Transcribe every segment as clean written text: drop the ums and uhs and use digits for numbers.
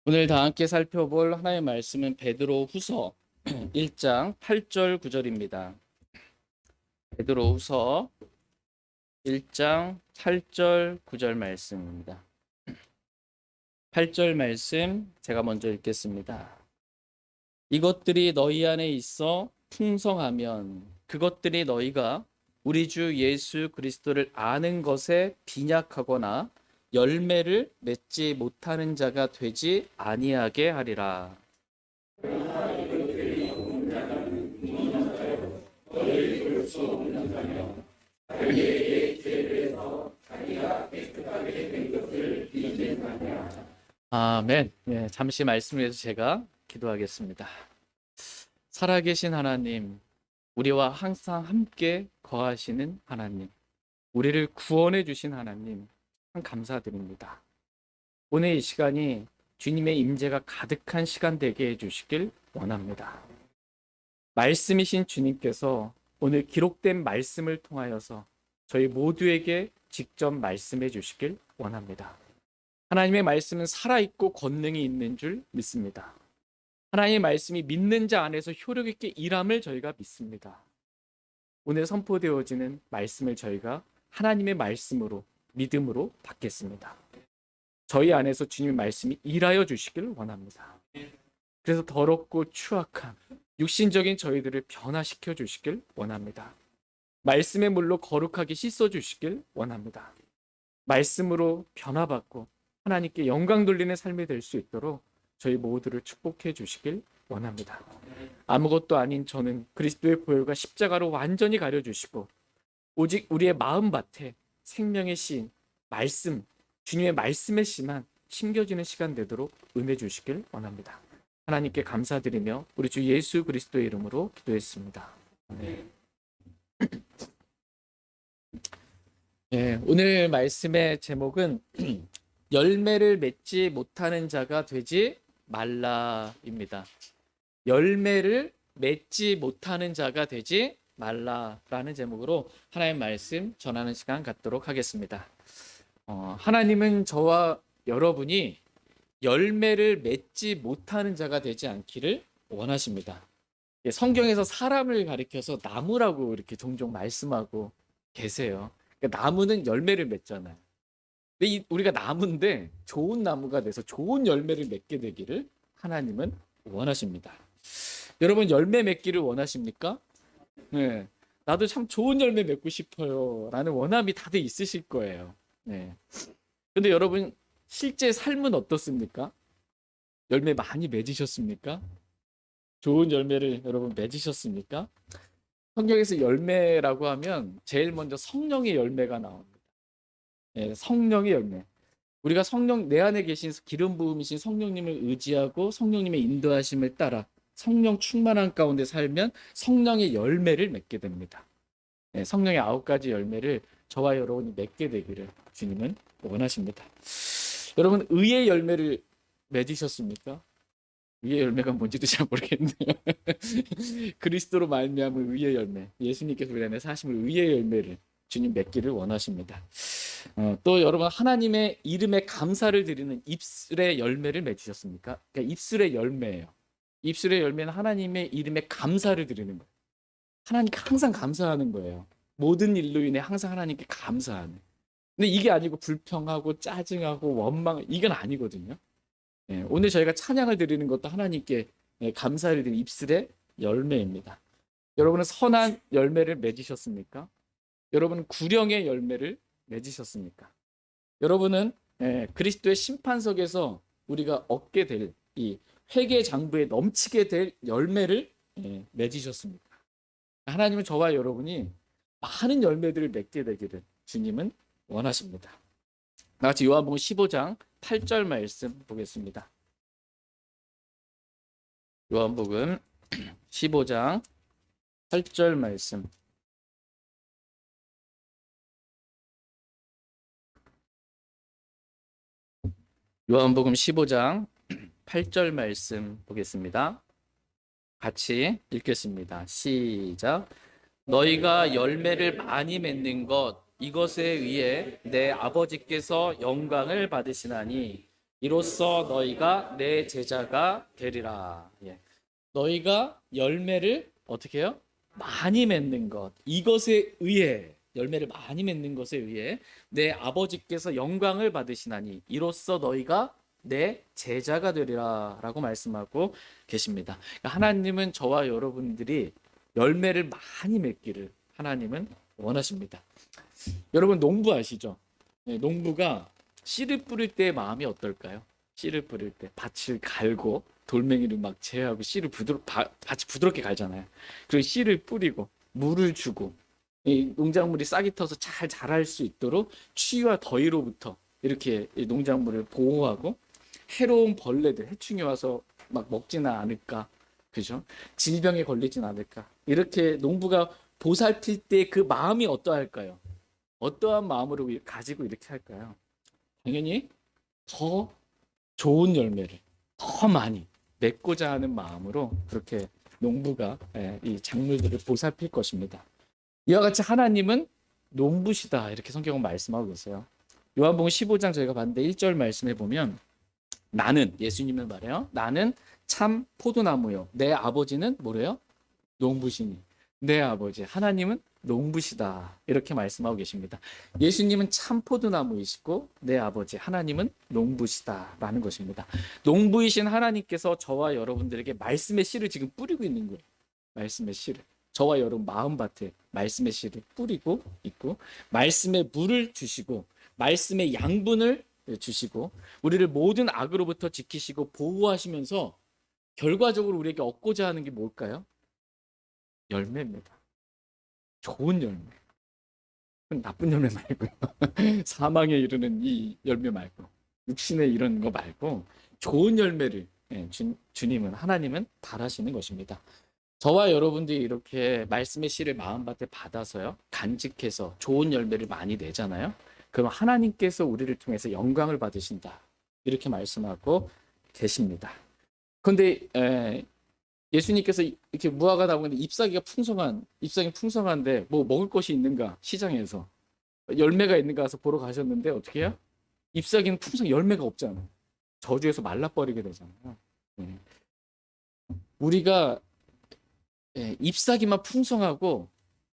오늘 다 함께 살펴볼 하나님의 말씀은 베드로 후서 1장 8절 9절입니다. 베드로 후서 1장 8절 9절 말씀입니다. 8절 말씀 제가 먼저 읽겠습니다. 이것들이 너희 안에 있어 풍성하면 그것들이 너희가 우리 주 예수 그리스도를 아는 것에 빈약하거나 열매를 맺지 못하는 자가 되지 아니하게 하리라. 아멘. 네, 잠시 말씀을 위해서 제가 기도하겠습니다. 살아계신 하나님, 우리와 항상 함께 거하시는 하나님, 우리를 구원해 주신 하나님, 참 감사드립니다. 오늘 이 시간이 주님의 임재가 가득한 시간 되게 해주시길 원합니다. 말씀이신 주님께서 오늘 기록된 말씀을 통하여서 저희 모두에게 직접 말씀해 주시길 원합니다. 하나님의 말씀은 살아있고 권능이 있는 줄 믿습니다. 하나님의 말씀이 믿는 자 안에서 효력 있게 일함을 저희가 믿습니다. 오늘 선포되어지는 말씀을 저희가 하나님의 말씀으로 믿음으로 받겠습니다. 저희 안에서 주님의 말씀이 일하여 주시길 원합니다. 그래서 더럽고 추악한 육신적인 저희들을 변화시켜 주시길 원합니다. 말씀의 물로 거룩하게 씻어 주시길 원합니다. 말씀으로 변화받고 하나님께 영광 돌리는 삶이 될 수 있도록 저희 모두를 축복해 주시길 원합니다. 아무것도 아닌 저는 그리스도의 보혈과 십자가로 완전히 가려주시고 오직 우리의 마음밭에 생명의 씨, 말씀, 주님의 말씀의 씨만 심겨지는 시간 되도록 은혜 주시길 원합니다. 하나님께 감사드리며 우리 주 예수 그리스도의 이름으로 기도했습니다. 네. 네, 오늘 말씀의 제목은 열매를 맺지 못하는 자가 되지 말라입니다. 열매를 맺지 못하는 자가 되지 말라라는 제목으로 하나님의 말씀 전하는 시간 갖도록 하겠습니다. 하나님은 저와 여러분이 열매를 맺지 못하는 자가 되지 않기를 원하십니다. 성경에서 사람을 가리켜서 나무라고 이렇게 종종 말씀하고 계세요. 그러니까 나무는 열매를 맺잖아요. 근데 우리가 나무인데 좋은 나무가 돼서 좋은 열매를 맺게 되기를 하나님은 원하십니다. 여러분 열매 맺기를 원하십니까? 네. 나도 참 좋은 열매 맺고 싶어요 라는 원함이 다들 있으실 거예요. 네. 근데 여러분 실제 삶은 어떻습니까? 열매 많이 맺으셨습니까? 좋은 열매를 여러분 맺으셨습니까? 성경에서 열매라고 하면 제일 먼저 성령의 열매가 나옵니다. 네, 성령의 열매. 우리가 성령 내 안에 계신 기름 부음이신 성령님을 의지하고 성령님의 인도하심을 따라 성령 충만한 가운데 살면 성령의 열매를 맺게 됩니다. 네, 성령의 9가지 열매를 저와 여러분이 맺게 되기를 주님은 원하십니다. 여러분 의의 열매를 맺으셨습니까? 의의 열매가 뭔지도 잘 모르겠네요. 그리스도로 말미암은 의의 열매, 예수님께서 우리 안에 사심을 의의 열매를 주님 맺기를 원하십니다. 또 여러분 하나님의 이름에 감사를 드리는 입술의 열매를 맺으셨습니까? 그러니까 입술의 열매예요. 입술의 열매는 하나님의 이름에 감사를 드리는 거예요. 하나님께 항상 감사하는 거예요. 모든 일로 인해 항상 하나님께 감사하는. 근데 이게 아니고 불평하고 짜증하고 원망 이건 아니거든요. 오늘 저희가 찬양을 드리는 것도 하나님께 감사를 드리는 입술의 열매입니다. 여러분은 선한 열매를 맺으셨습니까? 여러분은 구령의 열매를 맺으셨습니까? 여러분은 그리스도의 심판석에서 우리가 얻게 될 이 회개 장부에 넘치게 될 열매를 맺으셨습니까? 하나님은 저와 여러분이 많은 열매들을 맺게 되기를 주님은 원하십니다. 같이 요한복음 15장 8절 말씀 보겠습니다. 요한복음 15장 8절 말씀. 요한복음 15장 8절 말씀 보겠습니다. 같이 읽겠습니다. 시작. 너희가 열매를 많이 맺는 것 이것에 의해 내 아버지께서 영광을 받으시나니 이로써 너희가 내 제자가 되리라. 예. 너희가 열매를 어떻게 해요? 많이 맺는 것. 이것에 의해 열매를 많이 맺는 것에 의해 내 아버지께서 영광을 받으시나니 이로써 너희가 내 제자가 되리라라고 말씀하고 계십니다. 그러니까 하나님은 저와 여러분들이 열매를 많이 맺기를 하나님은 원하십니다. 여러분 농부 아시죠? 네, 농부가 씨를 뿌릴 때의 마음이 어떨까요? 씨를 뿌릴 때 밭을 갈고 돌멩이를 막 제하고 씨를 밭이 부드럽게 갈잖아요. 그리고 씨를 뿌리고 물을 주고 이 농작물이 싹이 터서 잘 자랄 수 있도록 추위와 더위로부터 이렇게 이 농작물을 보호하고 해로운 벌레들, 해충이 와서 막 먹지는 않을까, 그죠? 질병에 걸리진 않을까. 이렇게 농부가 보살필 때 그 마음이 어떠할까요? 어떠한 마음으로 가지고 이렇게 할까요? 당연히 더 좋은 열매를 더 많이 맺고자 하는 마음으로 그렇게 농부가 이 작물들을 보살필 것입니다. 이와 같이 하나님은 농부시다 이렇게 성경은 말씀하고 계세요. 요한복음 15장 저희가 봤는데 1절 말씀해 보면 나는 예수님을 말해요. 나는 참 포도나무요. 내 아버지는 뭐래요? 농부시니. 내 아버지 하나님은 농부시다 이렇게 말씀하고 계십니다. 예수님은 참 포도나무이시고 내 아버지 하나님은 농부시다라는 것입니다. 농부이신 하나님께서 저와 여러분들에게 말씀의 씨를 지금 뿌리고 있는 거예요. 말씀의 씨를 저와 여러분 마음밭에 말씀의 씨를 뿌리고 있고 말씀의 물을 주시고 말씀의 양분을 주시고 우리를 모든 악으로부터 지키시고 보호하시면서 결과적으로 우리에게 얻고자 하는 게 뭘까요? 열매입니다. 좋은 열매. 나쁜 열매 말고요. 사망에 이르는 이 열매 말고 육신에 이런 거 말고 좋은 열매를 주님은 하나님은 바라시는 것입니다. 저와 여러분들이 이렇게 말씀의 씨를 마음밭에 받아서요 간직해서 좋은 열매를 많이 내잖아요. 그럼 하나님께서 우리를 통해서 영광을 받으신다 이렇게 말씀하고 계십니다. 그런데 예수님께서 이렇게 무화과 나무인데 잎사귀가 풍성한데 뭐 먹을 것이 있는가 시장에서 열매가 있는가 해서 보러 가셨는데 어떻게 해요? 잎사귀는 열매가 없잖아요. 저주에서 말라버리게 되잖아요. 우리가 잎사귀만 풍성하고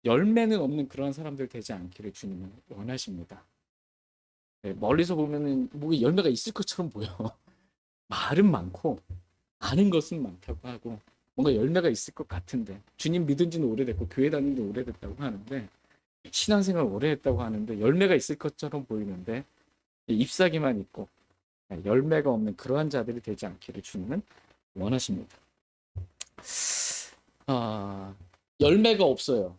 열매는 없는 그런 사람들 되지 않기를 주님은 원하십니다. 멀리서 보면은 뭐 열매가 있을 것처럼 보여. 말은 많고 아는 것은 많다고 하고 뭔가 열매가 있을 것 같은데 주님 믿은 지는 오래됐고 교회 다닌 지 오래됐다고 하는데 신앙생활 오래 했다고 하는데 열매가 있을 것처럼 보이는데 잎사귀만 있고 열매가 없는 그러한 자들이 되지 않기를 주님은 원하십니다. 열매가 없어요.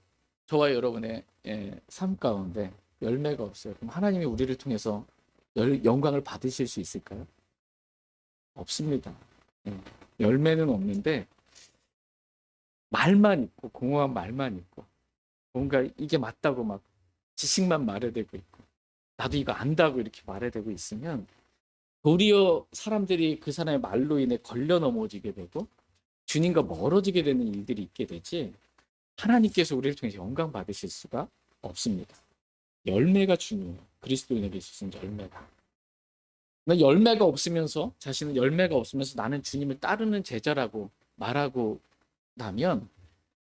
저와 여러분의 삶 가운데 열매가 없어요. 그럼 하나님이 우리를 통해서 영광을 받으실 수 있을까요? 없습니다. 열매는 없는데 말만 있고 공허한 말만 있고 뭔가 이게 맞다고 막 지식만 말해대고 있고 나도 이거 안다고 이렇게 말해대고 있으면 도리어 사람들이 그 사람의 말로 인해 걸려 넘어지게 되고 주님과 멀어지게 되는 일들이 있게 되지 하나님께서 우리를 통해서 영광 받으실 수가 없습니다. 열매가 중요해요. 그리스도인에게 있어서는 열매가. 열매가 없으면서 자신은 열매가 없으면서 나는 주님을 따르는 제자라고 말하고 나면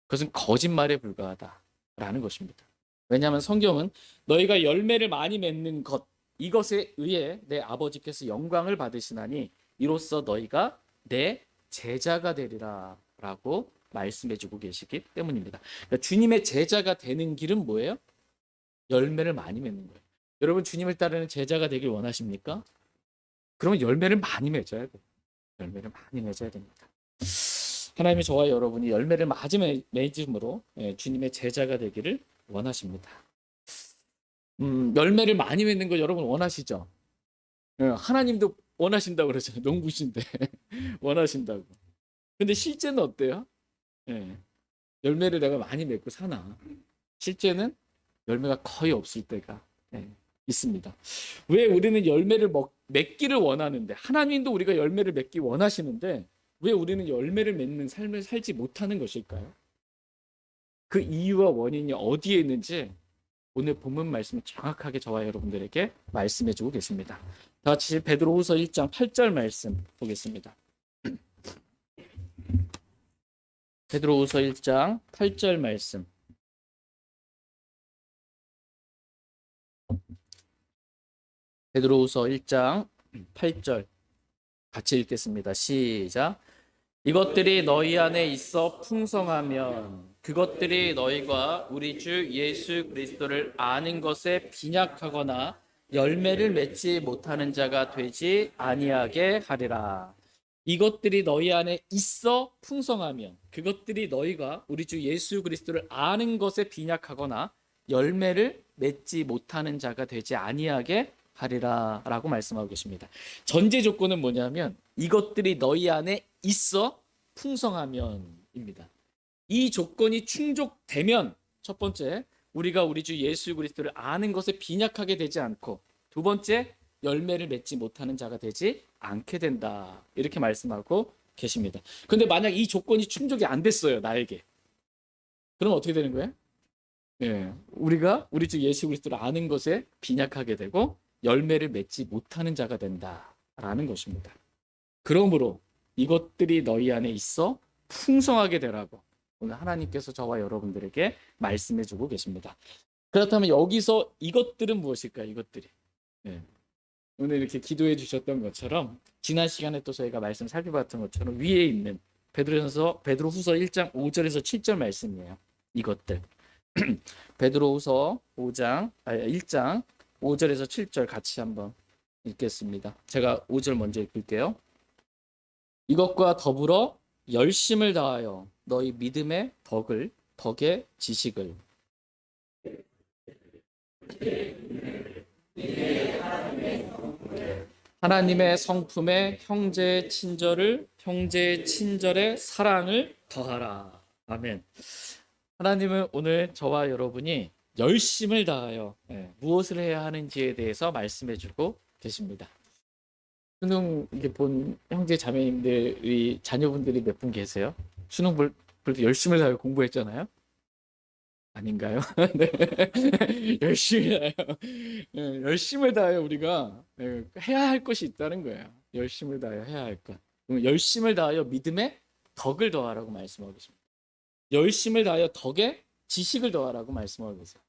그것은 거짓말에 불과하다라는 것입니다. 왜냐하면 성경은 너희가 열매를 많이 맺는 것 이것에 의해 내 아버지께서 영광을 받으시나니 이로써 너희가 내 제자가 되리라 라고 말씀해주고 계시기 때문입니다. 그러니까 주님의 제자가 되는 길은 뭐예요? 열매를 많이 맺는 거예요. 여러분 주님을 따르는 제자가 되길 원하십니까? 그러면 열매를 많이 맺어야 돼요. 열매를 많이 맺어야 됩니다. 하나님이 저와 여러분이 열매를 많이 맺음으로 주님의 제자가 되기를 원하십니다. 열매를 많이 맺는 거 여러분 원하시죠? 하나님도 원하신다고 그러잖아요. 농부신데 원하신다고. 근데 실제는 어때요? 열매를 내가 많이 맺고 사나? 실제는 열매가 거의 없을 때가 있습니다. 왜 우리는 열매를 맺기를 원하는데 하나님도 우리가 열매를 맺기 원하시는데 왜 우리는 열매를 맺는 삶을 살지 못하는 것일까요? 그 이유와 원인이 어디에 있는지 오늘 본문 말씀은 정확하게 저와 여러분들에게 말씀해주고 계십니다. 다 같이 베드로후서 1장 8절 말씀 보겠습니다. 베드로후서 1장 8절 말씀. 베드로후서 1장 8절 같이 읽겠습니다. 시작. 이것들이 너희 안에 있어 풍성하면 그것들이 너희가 우리 주 예수 그리스도를 아는 것에 빈약하거나 열매를 맺지 못하는 자가 되지 아니하게 하리라. 이것들이 너희 안에 있어 풍성하면 그것들이 너희가 우리 주 예수 그리스도를 아는 것에 빈약하거나 열매를 맺지 못하는 자가 되지 아니하게 하리라 라고 말씀하고 계십니다. 전제 조건은 뭐냐면 이것들이 너희 안에 있어 풍성하면입니다. 이 조건이 충족되면 첫 번째, 우리가 우리 주 예수 그리스도를 아는 것에 빈약하게 되지 않고, 두 번째, 열매를 맺지 못하는 자가 되지 않게 된다. 이렇게 말씀하고 계십니다. 근데 만약 이 조건이 충족이 안 됐어요, 나에게. 그럼 어떻게 되는 거예요? 예, 우리가 우리 주 예수 그리스도를 아는 것에 빈약하게 되고 열매를 맺지 못하는 자가 된다라는 것입니다. 그러므로 이것들이 너희 안에 있어 풍성하게 되라고 오늘 하나님께서 저와 여러분들에게 말씀해 주고 계십니다. 그렇다면 여기서 이것들은 무엇일까요? 이것들이. 예. 오늘 이렇게 기도해 주셨던 것처럼 지난 시간에 또 저희가 말씀 살펴봤던 것처럼 위에 있는 베드로후서 1장 5절에서 7절 말씀이에요. 이것들. 베드로후서 1장 5절에서 7절 같이 한번 읽겠습니다. 제가 5절 먼저 읽을게요. 이것과 더불어 열심을 다하여 너희 믿음의 덕의 지식을 하나님의 성품에 형제의 친절의 사랑을 더하라. 아멘. 하나님은 오늘 저와 여러분이 열심을 다하여 무엇을 해야 하는지에 대해서 말씀해주고 계십니다. 수능 이게 본 형제 자매님들이 자녀분들이 몇 분 계세요? 수능 볼 때 열심을 다하여 공부했잖아요. 아닌가요? 네. 열심히 다하여 열심을 다하여 우리가 해야 할 것이 있다는 거예요. 열심을 다하여 해야 할 것. 열심을 다하여 믿음에 덕을 더하라고 말씀하고 계십니다. 열심을 다하여 덕에 지식을 더하라고 말씀하고 계세요.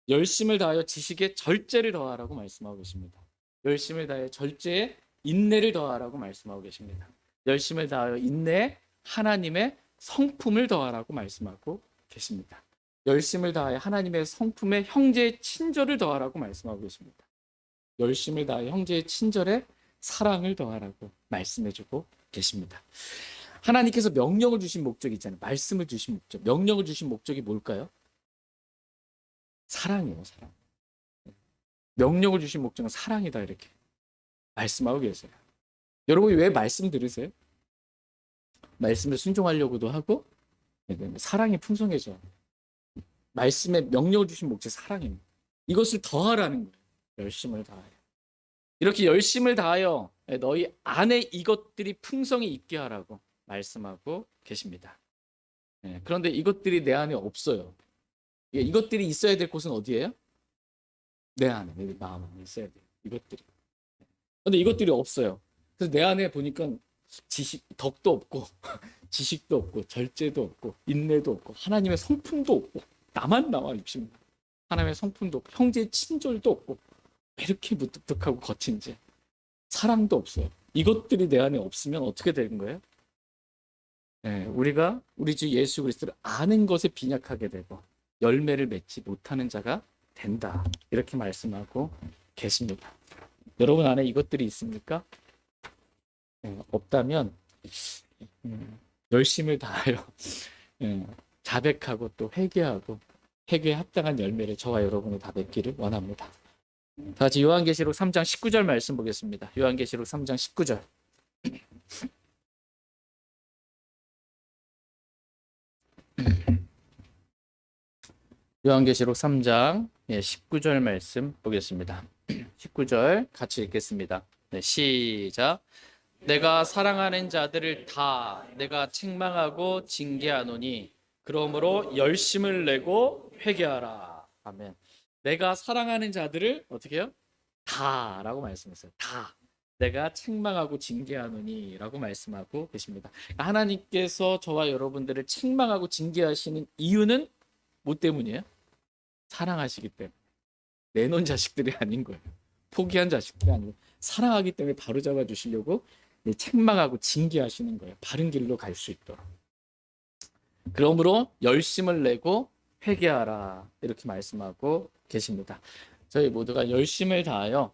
열심을 다하여 지식에 절제를 더하라고 말씀하고 계십니다. 열심을 다하여 절제에 인내를 더하라고 말씀하고 계십니다. 열심을 다하여 인내에 하나님의 성품을 더하라고 말씀하고 계십니다. 열심을 다하여 하나님의 성품에 형제의 친절을 더하라고 말씀하고 계십니다. 열심을 다하여 형제의 친절에 사랑을 더하라고 말씀해주고 계십니다. 하나님께서 명령을 주신 목적이 있잖아요. 말씀을 주신 목적, 명령을 주신 목적이 뭘까요? 사랑이에요. 사랑. 명령을 주신 목적은 사랑이다 이렇게 말씀하고 계세요. 여러분이 왜 말씀 들으세요? 말씀을 순종하려고도 하고 사랑이 풍성해져. 말씀에 명령을 주신 목적이 사랑입니다. 이것을 더하라는 거예요. 열심을 다하여. 이렇게 열심을 다하여 너희 안에 이것들이 풍성히 있게 하라고 말씀하고 계십니다. 그런데 이것들이 내 안에 없어요. 이것들이 있어야 될 곳은 어디예요? 내 안에, 내 마음 안에 있어야 돼요. 이것들이. 그런데 이것들이 없어요. 그래서 내 안에 보니까 덕도 없고 지식도 없고 절제도 없고 인내도 없고 하나님의 성품도 없고 나만 나와 욕심나. 하나님의 성품도 없고 형제의 친절도 없고 왜 이렇게 무뚝뚝하고 거친지 사랑도 없어요. 이것들이 내 안에 없으면 어떻게 되는 거예요? 우리가 우리 주 예수 그리스도를 아는 것에 빈약하게 되고 열매를 맺지 못하는 자가 된다. 이렇게 말씀하고 계십니다. 여러분 안에 이것들이 있습니까? 없다면 열심을 다하여 자백하고 또 회개에 합당한 열매를 저와 여러분이 다 맺기를 원합니다. 다 같이 요한계시록 3장 19절 말씀 보겠습니다. 요한계시록 3장 19절. 요한계시록 3장 19절 말씀 보겠습니다. 19절 같이 읽겠습니다. 네, 시작. 내가 사랑하는 자들을 다 내가 책망하고 징계하노니 그러므로 열심을 내고 회개하라. 아멘. 내가 사랑하는 자들을 어떻게 해요? 다라고 말씀했어요. 다. 내가 책망하고 징계하노니라고 말씀하고 계십니다. 하나님께서 저와 여러분들을 책망하고 징계하시는 이유는 뭐 때문이에요? 사랑하시기 때문에. 내놓은 자식들이 아닌 거예요. 포기한 자식들이 아니고 사랑하기 때문에 바로잡아 주시려고 책망하고 징계하시는 거예요. 바른 길로 갈 수 있도록. 그러므로 열심을 내고 회개하라 이렇게 말씀하고 계십니다. 저희 모두가 열심을 다하여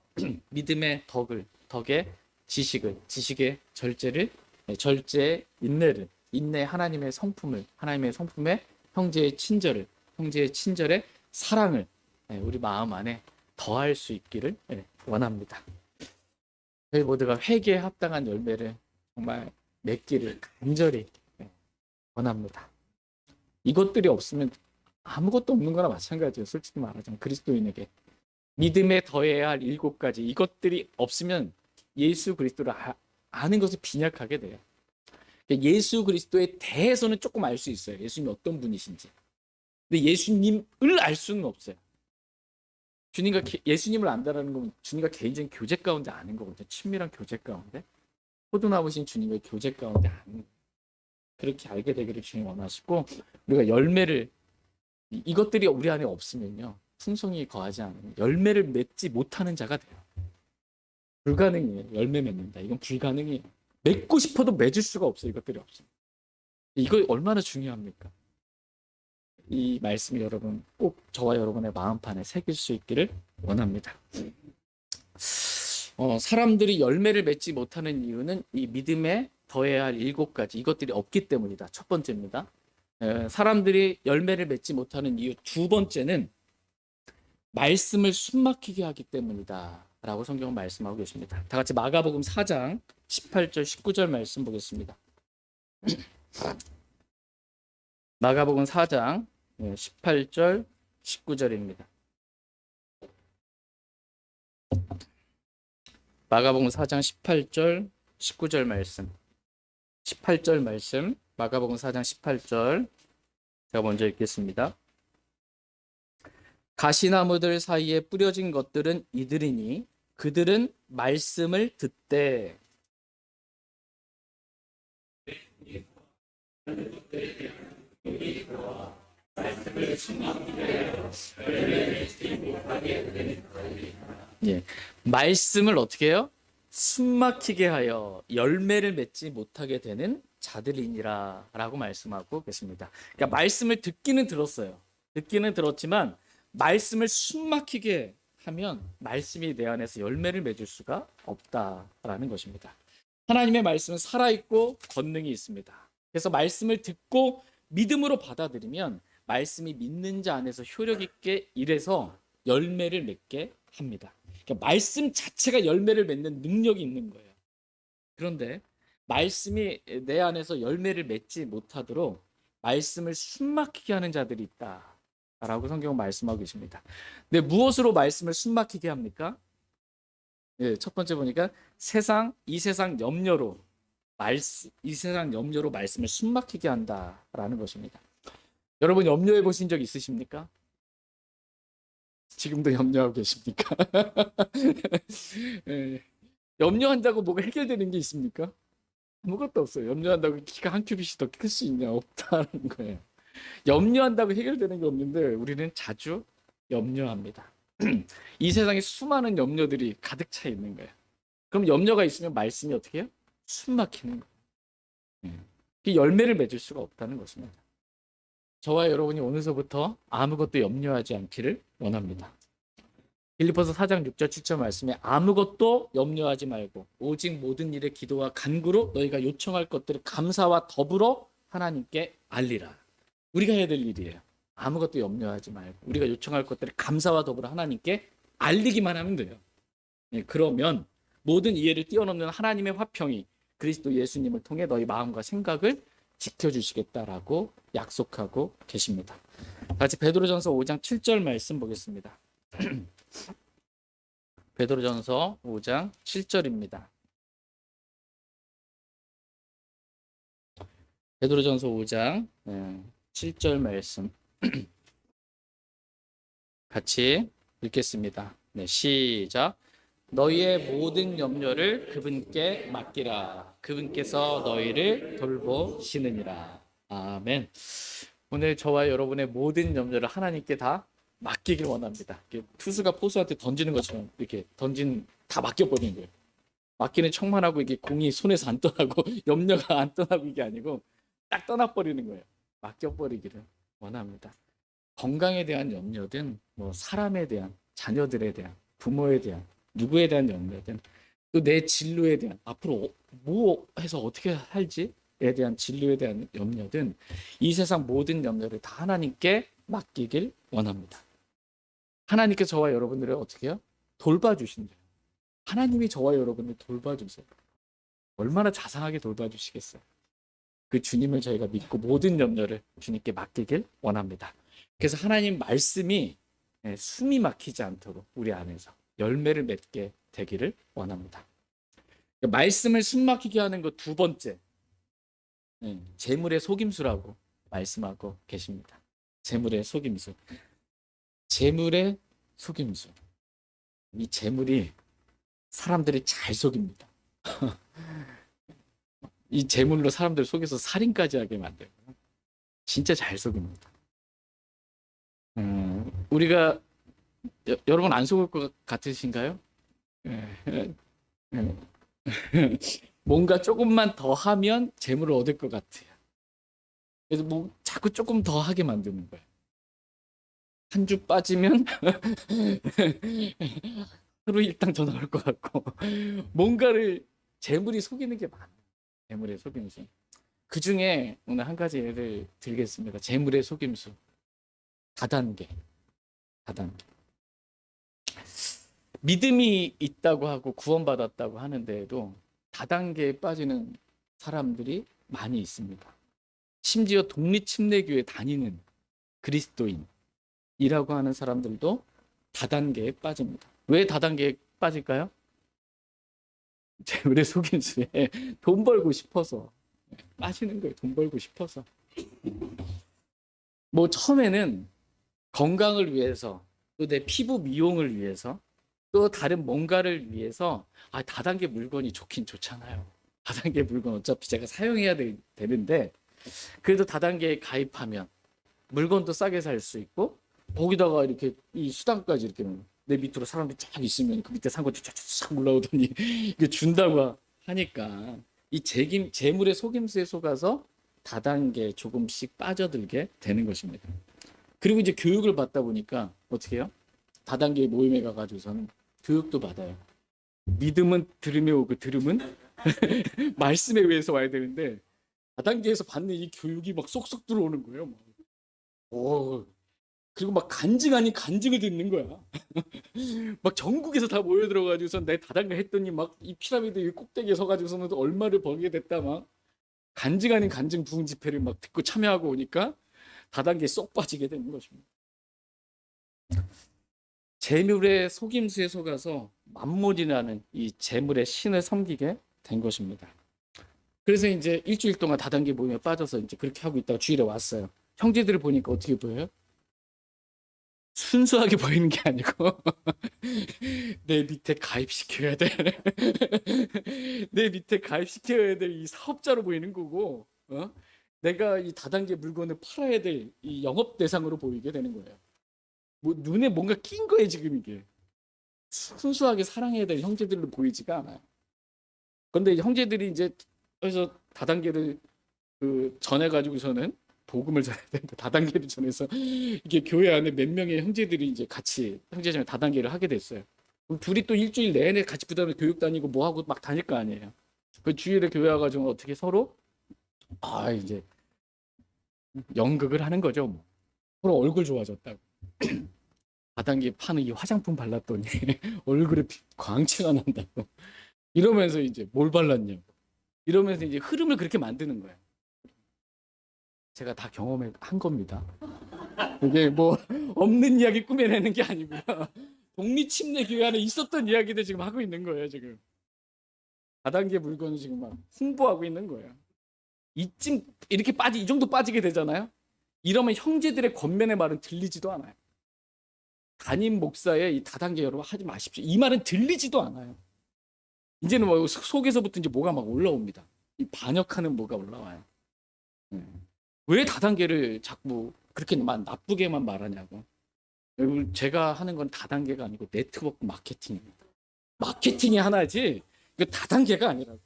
믿음의 덕의 지식의 절제를, 절제의 인내를, 인내 하나님의 성품의 형제의 친절의 사랑을 우리 마음 안에 더할 수 있기를 원합니다. 저희 모두가 회개에 합당한 열매를 정말 맺기를 간절히 원합니다. 이것들이 없으면 아무것도 없는 거나 마찬가지예요. 솔직히 말하자면 그리스도인에게 믿음에 더해야 할 7가지 이것들이 없으면 예수 그리스도를 아는 것을 빈약하게 돼요. 예수 그리스도에 대해서는 조금 알 수 있어요. 예수님이 어떤 분이신지. 근데 예수님을 알 수는 없어요. 예수님을 안다라는 건 주님과 개인적인 교제 가운데 아는 거거든요. 친밀한 교제 가운데. 포도나무신 주님의 교제 가운데 아는 거예요. 그렇게 알게 되기를 주님 원하시고 우리가 열매를 이것들이 우리 안에 없으면요. 풍성이 거하지 않으면 열매를 맺지 못하는 자가 돼요. 불가능해요. 열매 맺는다. 이건 불가능해요. 맺고 싶어도 맺을 수가 없어요. 이것들이 없어요. 이거 얼마나 중요합니까? 이 말씀이 여러분 꼭 저와 여러분의 마음판에 새길 수 있기를 원합니다. 사람들이 열매를 맺지 못하는 이유는 이 믿음에 더해야 할 7가지 이것들이 없기 때문이다. 첫 번째입니다. 사람들이 열매를 맺지 못하는 이유 두 번째는 말씀을 숨막히게 하기 때문이다 라고 성경은 말씀하고 계십니다. 다 같이 마가복음 4장 18절 19절 말씀 보겠습니다. 마가복음 4장 18절 19절입니다. 마가복음 4장 18절 19절 말씀 18절 말씀 마가복음 4장 18절 제가 먼저 읽겠습니다. 가시나무들 사이에 뿌려진 것들은 이들이니 그들은 말씀을 듣되 말씀을 어떻게 해요? 숨막히게 하여 열매를 맺지 못하게 되는 자들이니라 라고 말씀하고 계십니다. 그러니까 말씀을 듣기는 들었어요. 듣기는 들었지만 말씀을 숨막히게 하면 말씀이 내 안에서 열매를 맺을 수가 없다라는 것입니다. 하나님의 말씀은 살아있고 권능이 있습니다. 그래서 말씀을 듣고 믿음으로 받아들이면 말씀이 믿는 자 안에서 효력 있게 일해서 열매를 맺게 합니다. 그러니까 말씀 자체가 열매를 맺는 능력이 있는 거예요. 그런데 말씀이 내 안에서 열매를 맺지 못하도록 말씀을 숨막히게 하는 자들이 있다라고 성경은 말씀하고 계십니다. 근데 무엇으로 말씀을 숨막히게 합니까? 첫 번째 보니까 이 세상 염려로 말씀을 숨막히게 한다라는 것입니다. 여러분 염려해 보신 적 있으십니까? 지금도 염려하고 계십니까? 염려한다고 뭐가 해결되는 게 있습니까? 아무것도 없어요. 염려한다고 키가 한 큐빗이 더 클 수 있냐? 없다는 거예요. 염려한다고 해결되는 게 없는데 우리는 자주 염려합니다. 이 세상에 수많은 염려들이 가득 차 있는 거예요. 그럼 염려가 있으면 말씀이 어떻게 해요? 숨 막히는 거예요. 열매를 맺을 수가 없다는 것입니다. 저와 여러분이 오늘서부터 아무것도 염려하지 않기를 원합니다. 빌립보서 4장 6절 7절 말씀에 아무것도 염려하지 말고 오직 모든 일에 기도와 간구로 너희가 요청할 것들을 감사와 더불어 하나님께 알리라. 우리가 해야 될 일이에요. 아무것도 염려하지 말고 우리가 요청할 것들을 감사와 더불어 하나님께 알리기만 하면 돼요. 그러면 모든 이해를 뛰어넘는 하나님의 화평이 그리스도 예수님을 통해 너희 마음과 생각을 지켜주시겠다라고 약속하고 계십니다. 같이 베드로전서 5장 7절 말씀 보겠습니다. 베드로전서 5장 7절입니다. 베드로전서 5장 7절 말씀 같이 읽겠습니다. 시작. 너희의 모든 염려를 그분께 맡기라. 그분께서 너희를 돌보시느니라. 아멘. 오늘 저와 여러분의 모든 염려를 하나님께 다 맡기길 원합니다. 투수가 포수한테 던지는 것처럼 이렇게 다 맡겨버리는 거예요. 맡기는 척만 하고 이게 공이 손에서 안 떠나고 염려가 안 떠나고 이게 아니고 딱 떠나버리는 거예요. 맡겨버리기를 원합니다. 건강에 대한 염려든 뭐 사람에 대한, 자녀들에 대한, 부모에 대한, 누구에 대한 염려든, 또 내 진로에 대한, 앞으로 뭐 해서 어떻게 살지에 대한 진로에 대한 염려든, 이 세상 모든 염려를 다 하나님께 맡기길 원합니다. 하나님께서 저와 여러분들을 어떻게 해요? 돌봐주신대요. 하나님이 저와 여러분을 돌봐주세요. 얼마나 자상하게 돌봐주시겠어요. 그 주님을 저희가 믿고 모든 염려를 주님께 맡기길 원합니다. 그래서 하나님 말씀이 숨이 막히지 않도록 우리 안에서 열매를 맺게 되기를 원합니다. 말씀을 숨 막히게 하는 것 두 번째, 재물의 속임수라고 말씀하고 계십니다. 재물의 속임수. 재물의 속임수. 이 재물이 사람들이 잘 속입니다. 이 재물로 사람들 속여서 살인까지 하게 만들고 진짜 잘 속입니다. 우리가 여러분 안 속을 것 같으신가요? 뭔가 조금만 더 하면 재물을 얻을 것 같아요. 그래서 뭐 자꾸 조금 더 하게 만드는 거예요. 한 주 빠지면 하루 일당 더 나올 것 같고 뭔가를 재물이 속이는 게 많아요. 재물의 속임수. 그 중에 오늘 한 가지 예를 들겠습니다. 재물의 속임수. 다단계. 믿음이 있다고 하고 구원받았다고 하는데도 다단계에 빠지는 사람들이 많이 있습니다. 심지어 독립침례교회 다니는 그리스도인이라고 하는 사람들도 다단계에 빠집니다. 왜 다단계에 빠질까요? 재물의 속임수에 돈 벌고 싶어서 빠지는 거예요. 돈 벌고 싶어서. 뭐 처음에는 건강을 위해서, 또 내 피부 미용을 위해서, 또 다른 뭔가를 위해서 다단계 물건이 좋긴 좋잖아요. 다단계 물건 어차피 제가 사용해야 되는데 그래도 다단계에 가입하면 물건도 싸게 살 수 있고 거기다가 이렇게 이 수당까지 이렇게 내 밑으로 사람들이 쫙 있으면 그 밑에 산 거 쫙쫙 올라오더니 이게 준다고 하니까 이 재물의 속임수에 속아서 다단계 조금씩 빠져들게 되는 것입니다. 그리고 이제 교육을 받다 보니까 어떻게 해요? 다단계 모임에 가가지고서는 교육도 받아요. 믿음은 들음에 오고 들음은 말씀에 의해서 와야 되는데 다단계에서 받는 이 교육이 막 쏙쏙 들어오는 거예요. 그리고 막 간증 아닌 간증을 듣는 거야. 막 전국에서 다 모여 들어가지고서 내 다단계 했더니 막 이 피라미드 꼭대기에 서가지고서는 얼마를 벌게 됐다 막 간증 아닌 간증 부흥 집회를 막 듣고 참여하고 오니까 다단계에 쏙 빠지게 되는 것입니다. 재물의 속임수에 속아서 맘몬이라는 이 재물의 신을 섬기게 된 것입니다. 그래서 이제 일주일 동안 다단계 모임에 빠져서 이제 그렇게 하고 있다가 주일에 왔어요. 형제들을 보니까 어떻게 보여요? 순수하게 보이는 게 아니고 내 밑에 가입시켜야 돼. 내 밑에 가입시켜야 될 이 사업자로 보이는 거고, 내가 이 다단계 물건을 팔아야 될 이 영업 대상으로 보이게 되는 거예요. 뭐 눈에 뭔가 낀 거예요 지금 이게. 순수하게 사랑해야 될 형제들로 보이지가 않아요. 그런데 형제들이 이제 그래서 다단계를 전해 가지고서는 복음을 전해야 되는데 다단계를 전해서 이게 교회 안에 몇 명의 형제들이 이제 같이 형제자매 다단계를 하게 됐어요. 둘이 또 일주일 내내 같이 부담에 교육 다니고 뭐 하고 막 다닐 거 아니에요. 그 주일에 교회 와가지고 어떻게 서로 이제 연극을 하는 거죠. 뭐. 서로 얼굴 좋아졌다고. 다단계 파는 이 화장품 발랐더니 얼굴에 광채가 난다고. 이러면서 이제 뭘 발랐냐고. 이러면서 이제 흐름을 그렇게 만드는 거예요. 제가 다 경험한 겁니다. 이게 뭐 없는 이야기 꾸며내는 게 아니고요. 독립침례교회 안에 있었던 이야기들 지금 하고 있는 거예요. 지금 다단계 물건을 지금 막 홍보하고 있는 거예요. 이쯤 이렇게 이 정도 빠지게 되잖아요. 이러면 형제들의 권면의 말은 들리지도 않아요. 담임 목사의 이 다단계 여러분 하지 마십시오. 이 말은 들리지도 않아요. 이제는 뭐 속에서부터 이제 뭐가 막 올라옵니다. 이 반역하는 뭐가 올라와요. 왜 다단계를 자꾸 그렇게만 나쁘게만 말하냐고. 여러분 제가 하는 건 다단계가 아니고 네트워크 마케팅입니다. 마케팅이 하나지 이거 다단계가 아니라고.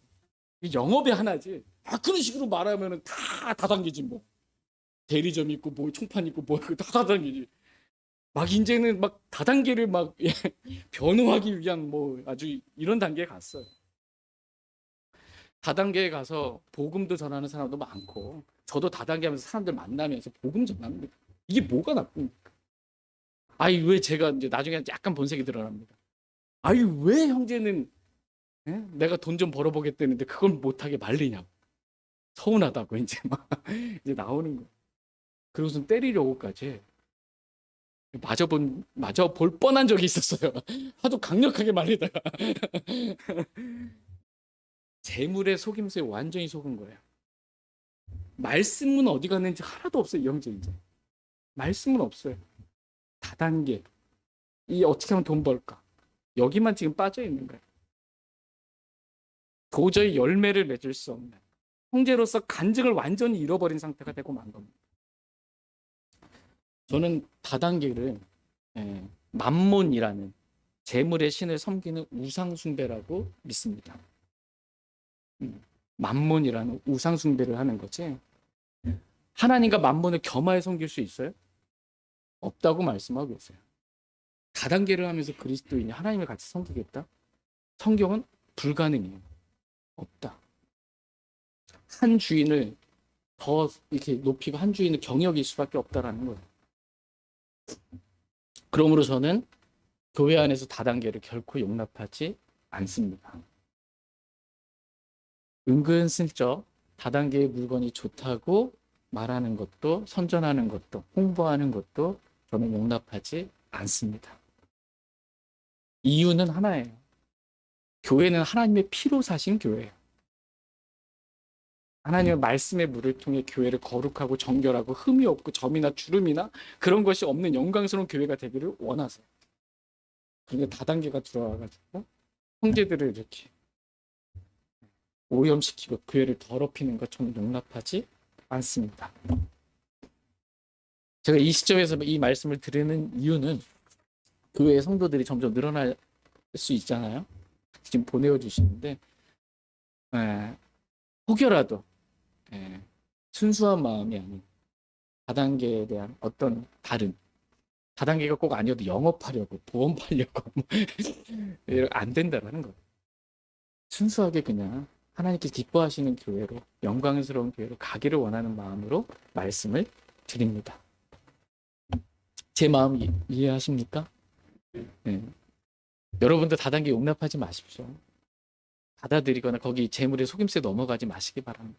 영업의 하나지. 그런 식으로 말하면은 다 다단계지 뭐. 대리점 있고 뭐 총판 있고 뭐 다 다단계지. 막 이제는 막 다단계를 막 변호하기 위한 뭐 아주 이런 단계에 갔어요. 다단계에 가서 복음도 전하는 사람도 많고 저도 다단계 하면서 사람들 만나면서 복음 전하는 거예요. 이게 뭐가 나쁩니까? 아니 왜 제가 이제 나중에 약간 본색이 드러납니다. 아니 왜 형제는 내가 돈 좀 벌어보겠다는데 그걸 못하게 말리냐고. 서운하다고 이제 막 이제 나오는 거예요. 그리고선 때리려고까지 맞아 볼 뻔한 적이 있었어요. 하도 강력하게 말리다가 재물의 속임수에 완전히 속은 거예요. 말씀은 어디 갔는지 하나도 없어요, 이 형제 이제. 말씀은 없어요. 다단계. 이 어떻게 하면 돈 벌까? 여기만 지금 빠져 있는 거예요. 도저히 열매를 맺을 수 없는 형제로서 간증을 완전히 잃어버린 상태가 되고 만 겁니다. 저는 다단계를 맘몬이라는 재물의 신을 섬기는 우상 숭배라고 믿습니다. 맘몬이라는 우상 숭배를 하는 거지. 하나님과 맘몬을 겸하여 섬길 수 있어요? 없다고 말씀하고 있어요. 다단계를 하면서 그리스도인이 하나님을 같이 섬기겠다? 성경은 불가능해요. 없다. 한 주인을 더 이렇게 높이고 한 주인을 경역일 수밖에 없다라는 거예요. 그러므로 저는 교회 안에서 다단계를 결코 용납하지 않습니다. 은근슬쩍 다단계의 물건이 좋다고 말하는 것도 선전하는 것도 홍보하는 것도 저는 용납하지 않습니다. 이유는 하나예요. 교회는 하나님의 피로 사신 교회예요. 하나님의 말씀의 물을 통해 교회를 거룩하고 정결하고 흠이 없고 점이나 주름이나 그런 것이 없는 영광스러운 교회가 되기를 원하세요. 그런데 다단계가 들어와가지고 형제들을 이렇게 오염시키고 교회를 더럽히는 것 저는 용납하지 않습니다. 제가 이 시점에서 이 말씀을 드리는 이유는 교회의 성도들이 점점 늘어날 수 있잖아요. 지금 보내어 주시는데 혹여라도 순수한 마음이 아닌 다단계에 대한 어떤 다른 다단계가 꼭 아니어도 영업하려고 보험 팔려고 안 된다라는 거예요. 순수하게 그냥 하나님께 기뻐하시는 교회로 영광스러운 교회로 가기를 원하는 마음으로 말씀을 드립니다. 제 마음 이해하십니까? 네. 여러분도 다단계 용납하지 마십시오. 받아들이거나 거기 재물의 속임수에 넘어가지 마시기 바랍니다.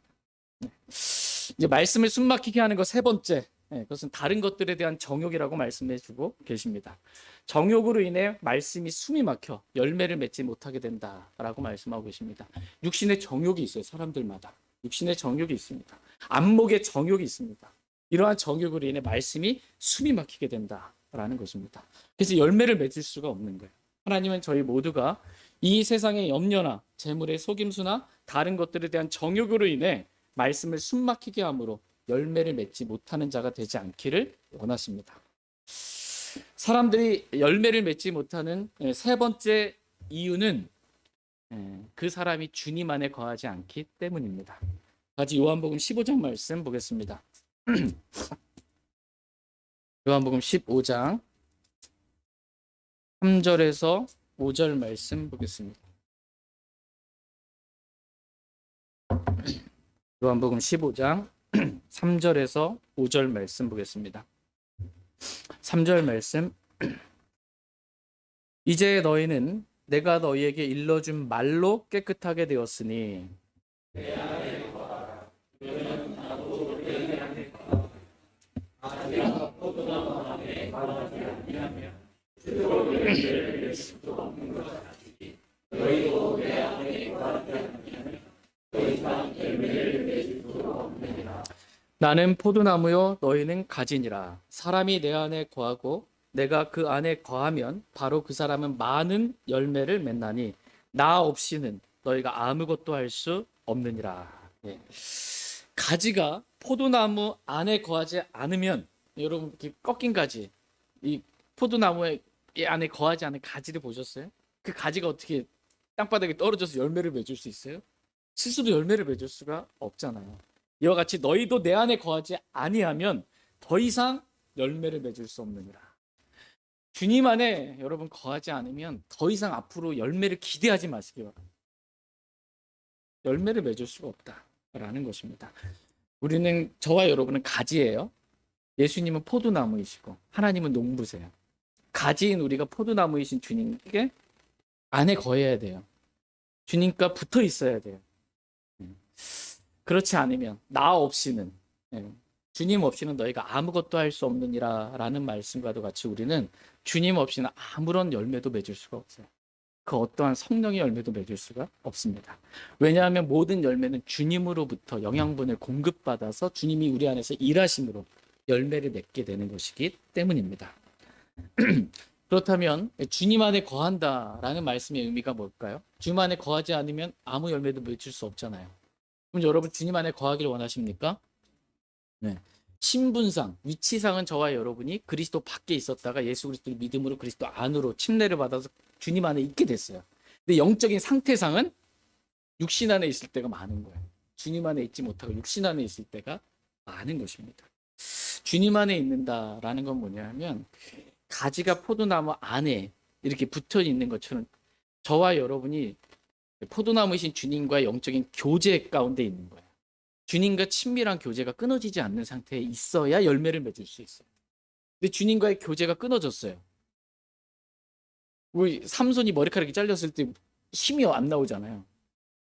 네. 이제 말씀을 숨막히게 하는 것 세 번째, 그것은 다른 것들에 대한 정욕이라고 말씀해주고 계십니다. 정욕으로 인해 말씀이 숨이 막혀 열매를 맺지 못하게 된다라고 말씀하고 계십니다. 육신의 정욕이 있어요. 사람들마다 육신의 정욕이 있습니다. 안목의 정욕이 있습니다. 이러한 정욕으로 인해 말씀이 숨이 막히게 된다라는 것입니다. 그래서 열매를 맺을 수가 없는 거예요. 하나님은 저희 모두가 이 세상의 염려나 재물의 속임수나 다른 것들에 대한 정욕으로 인해 말씀을 숨막히게 함으로 열매를 맺지 못하는 자가 되지 않기를 원하십니다. 사람들이 열매를 맺지 못하는 세 번째 이유는 그 사람이 주님 안에 거하지 않기 때문입니다. 같이 요한복음 15장 말씀 보겠습니다. 요한복음 15장 3절에서 5절 말씀 보겠습니다. 요한복음 15장 3절에서 5절 말씀 보겠습니다. 3절 말씀. 이제 너희는 내가 너희에게 일러준 말로 깨끗하게 되었으니 나는 포도나무요 너희는 가지니라. 사람이 내 안에 거하고 내가 그 안에 거하면 바로 그 사람은 많은 열매를 맺나니 나 없이는 너희가 아무것도 할 수 없느니라. 예. 가지가 포도나무 안에 거하지 않으면, 여러분 이렇게 꺾인 가지, 이 포도나무의 이 안에 거하지 않은 가지를 보셨어요? 그 가지가 어떻게 땅바닥에 떨어져서 열매를 맺을 수 있어요? 스스로 열매를 맺을 수가 없잖아요. 이와 같이 너희도 내 안에 거하지 아니하면 더 이상 열매를 맺을 수 없느니라. 주님 안에 여러분 거하지 않으면 더 이상 앞으로 열매를 기대하지 마시기 바랍니다. 열매를 맺을 수가 없다라는 것입니다. 우리는, 저와 여러분은 가지예요. 예수님은 포도나무이시고 하나님은 농부세요. 가지인 우리가 포도나무이신 주님께 안에 거해야 돼요. 주님과 붙어 있어야 돼요. 그렇지 않으면 나 없이는, 주님 없이는 너희가 아무것도 할 수 없느니라 라는 말씀과도 같이 우리는 주님 없이는 아무런 열매도 맺을 수가 없어요. 그 어떠한 성령의 열매도 맺을 수가 없습니다. 왜냐하면 모든 열매는 주님으로부터 영양분을 공급받아서 주님이 우리 안에서 일하심으로 열매를 맺게 되는 것이기 때문입니다. 그렇다면 주님 안에 거한다라는 말씀의 의미가 뭘까요? 주님 안에 거하지 않으면 아무 열매도 맺을 수 없잖아요. 그럼 여러분 주님 안에 거하기를 원하십니까? 네. 신분상, 위치상은 저와 여러분이 그리스도 밖에 있었다가 예수 그리스도를 믿음으로 그리스도 안으로 침례를 받아서 주님 안에 있게 됐어요. 근데 영적인 상태상은 육신 안에 있을 때가 많은 거예요. 주님 안에 있지 못하고 육신 안에 있을 때가 많은 것입니다. 주님 안에 있는다라는 건 뭐냐면 가지가 포도나무 안에 이렇게 붙어 있는 것처럼 저와 여러분이 포도나무이신 주님과의 영적인 교제 가운데 있는 거예요. 주님과 친밀한 교제가 끊어지지 않는 상태에 있어야 열매를 맺을 수 있어요. 근데 주님과의 교제가 끊어졌어요. 우리 삼손이 머리카락이 잘렸을 때 힘이 안 나오잖아요.